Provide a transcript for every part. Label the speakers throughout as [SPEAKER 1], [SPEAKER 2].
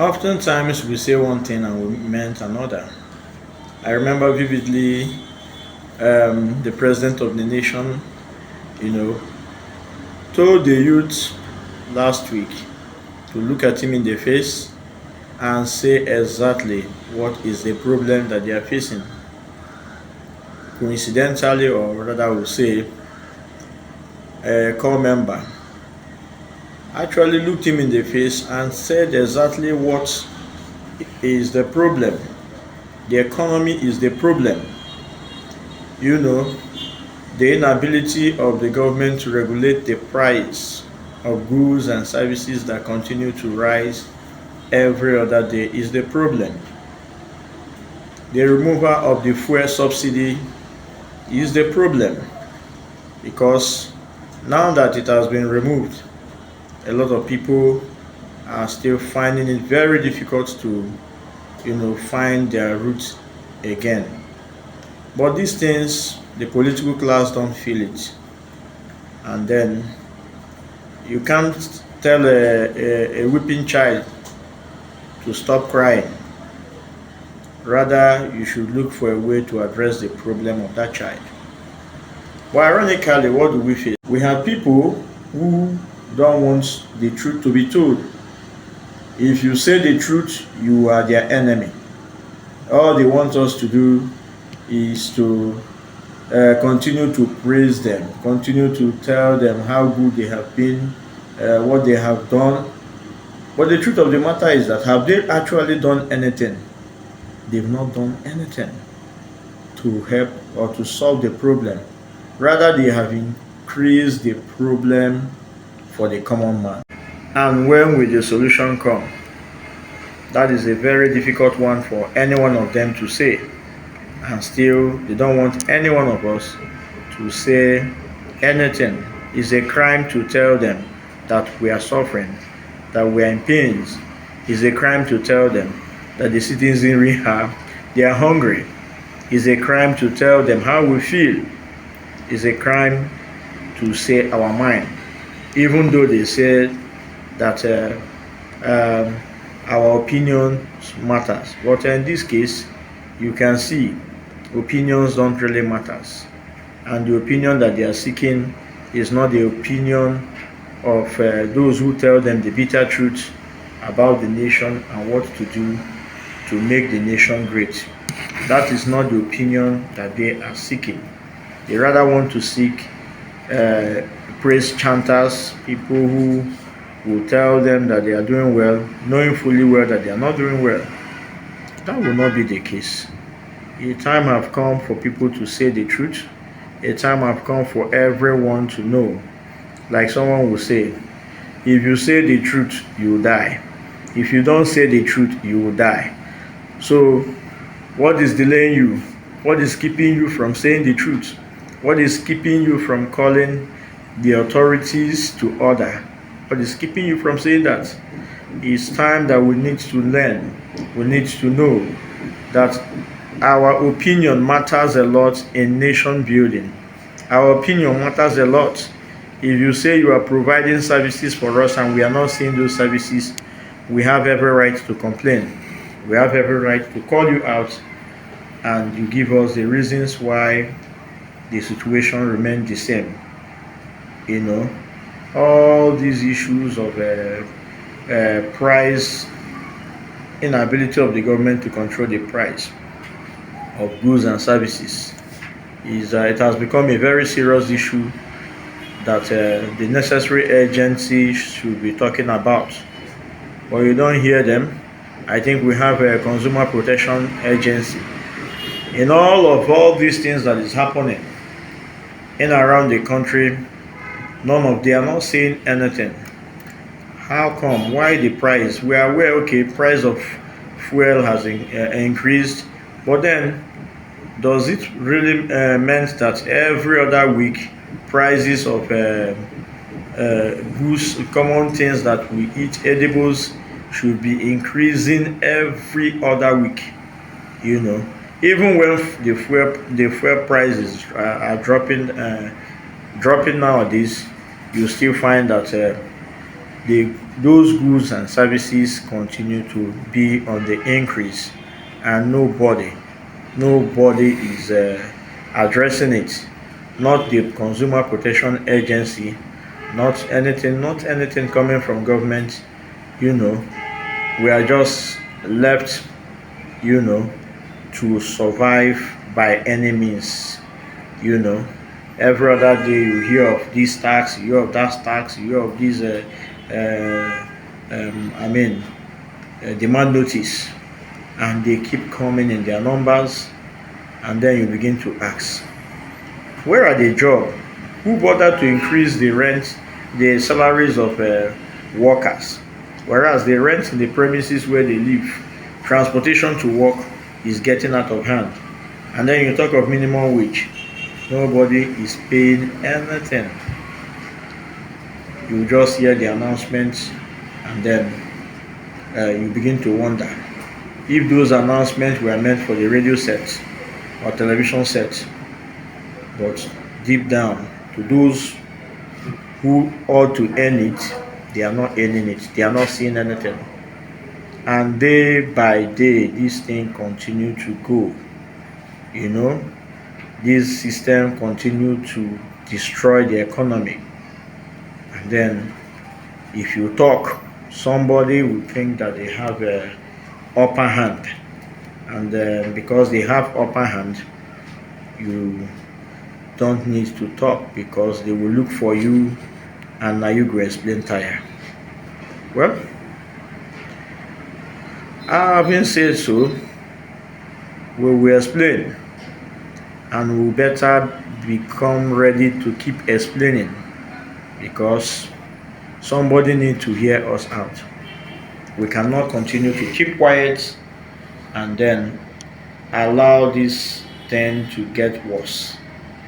[SPEAKER 1] Oftentimes we say one thing and we meant another. I remember vividly the president of the nation, you know, told the youth last week to look at him in the face and say exactly what is the problem that they are facing. Coincidentally, or rather, I would say, a core member actually looked him in the face and said exactly what is the problem. The economy is the problem. You know, the inability of the government to regulate the price of goods and services that continue to rise every other day is the problem. The removal of the fuel subsidy is the problem, because now that it has been removed, a lot of people are still finding it very difficult to find their roots again. But these things, the political class don't feel it. And then you can't tell a weeping child to stop crying. Rather, you should look for a way to address the problem of that child. But ironically, what do we face? We have people who don't want the truth to be told. If you say the truth, you are their enemy. All they want us to do is to continue to praise them, continue to tell them how good they have been, what they have done. But the truth of the matter is that have they actually done anything? They've not done anything to help or to solve the problem. Rather, they have increased the problem for the common man. And when will the solution come? That is a very difficult one for any one of them to say. And still, they don't want any one of us to say anything. It's a crime to tell them that we are suffering, that we are in pains. It's a crime to tell them that the citizens in rehab, they are hungry. It's a crime to tell them how we feel. It's a crime to say our mind, even though they say that our opinion matters. But in this case, you can see opinions don't really matter. And the opinion that they are seeking is not the opinion of those who tell them the bitter truth about the nation and what to do to make the nation great. That is not the opinion that they are seeking. They rather want to seek praise chanters, people who will tell them that they are doing well, knowing fully well that they are not doing well. That will not be the case. A time have come for people to say the truth. A time have come for everyone to know. Like someone will say, if you say the truth, you will die. If you don't say the truth, you will die. So, what is delaying you? What is keeping you from saying the truth? What is keeping you from calling the authorities to order? What is keeping you from saying that? It's time that we need to learn. We need to know that our opinion matters a lot in nation building. Our opinion matters a lot. If you say you are providing services for us and we are not seeing those services, we have every right to complain. We have every right to call you out, and you give us the reasons why the situation remains the same. All these issues of price, inability of the government to control the price of goods and services it has become a very serious issue that the necessary agency should be talking about. But you don't hear them. I think we have a consumer protection agency. In all these things that is happening in around the country, none of they are not saying anything. How come? Why the price? We are aware, okay, price of fuel has increased, but then does it really mean that every other week prices of goods, common things that we eat, edibles, should be increasing every other week? Even when the fuel prices are dropping nowadays, you still find that those goods and services continue to be on the increase, and nobody is addressing it. Not the Consumer Protection Agency, not anything coming from government. You know, we are just left, you know, to survive by any means. You know, every other day you hear of this tax, you hear of that tax, you hear of this I mean demand notice, and they keep coming in their numbers, and then you begin to ask, where are the jobs? Who bothered to increase the rent, the salaries of workers, whereas the rent in the premises where they live, transportation to work is getting out of hand, and then you talk of minimum wage. Nobody is paying anything. You just hear the announcements, and then you begin to wonder if those announcements were meant for the radio set or television set, but deep down, to those who ought to earn it, they are not earning it. They are not seeing anything. And day by day, this thing continue to go. You know, this system continue to destroy the economy. And then, if you talk, somebody will think that they have a upper hand, and because they have upper hand, you don't need to talk, because they will look for you, and now you go explain tire. Well, having said so, we will explain, and we better become ready to keep explaining, because somebody need to hear us out. We cannot continue to keep quiet and then allow this thing to get worse.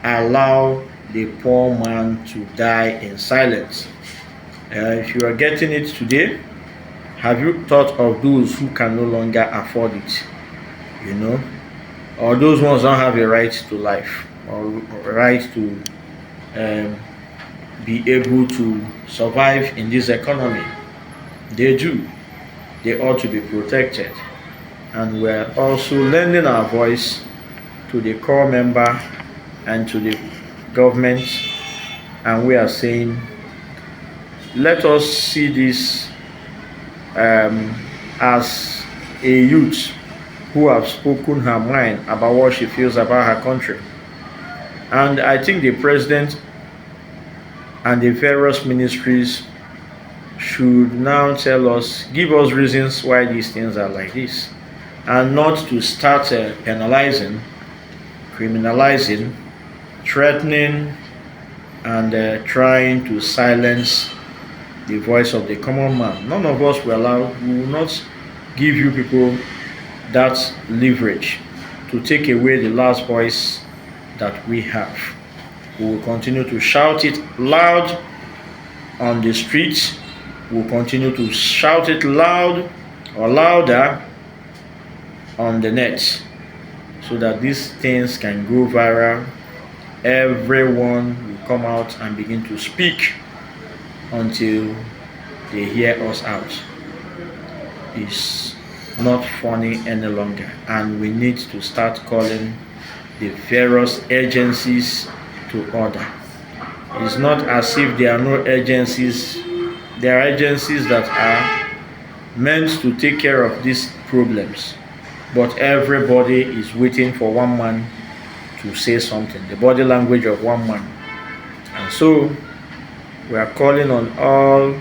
[SPEAKER 1] Allow the poor man to die in silence. If you are getting it today, have you thought of those who can no longer afford it? You know, or those ones don't have a right to life, or right to be able to survive in this economy. They do. They ought to be protected. And we're also lending our voice to the core member and to the government, and we are saying, let us see this as a youth who have spoken her mind about what she feels about her country. And I think the president and the various ministries should now tell us, give us reasons why these things are like this, and not to start penalizing, criminalizing, threatening, and trying to silence the voice of the common man. None of us will not give you people that leverage to take away the last voice that we have. We will continue to shout it loud on the streets. We will continue to shout it loud or louder on the net, so that these things can go viral. Everyone will come out and begin to speak until they hear us out. It's not funny any longer, and we need to start calling the various agencies to order. It's not as if there are no agencies. There are agencies that are meant to take care of these problems, but everybody is waiting for one man to say something, the body language of one man. And so we are calling on all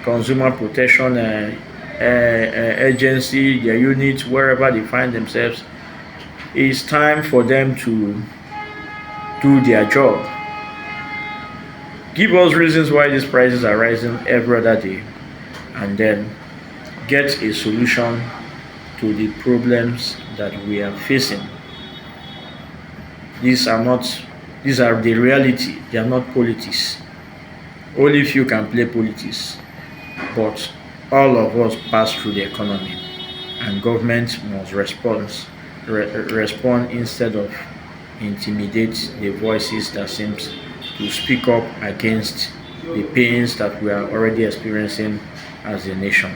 [SPEAKER 1] consumer protection agency, their units, wherever they find themselves. It's time for them to do their job. Give us reasons why these prices are rising every other day, and then get a solution to the problems that we are facing. These are the reality. They are not politics. Only few can play politics, but all of us pass through the economy, and government must respond instead of intimidate the voices that seems to speak up against the pains that we are already experiencing as a nation.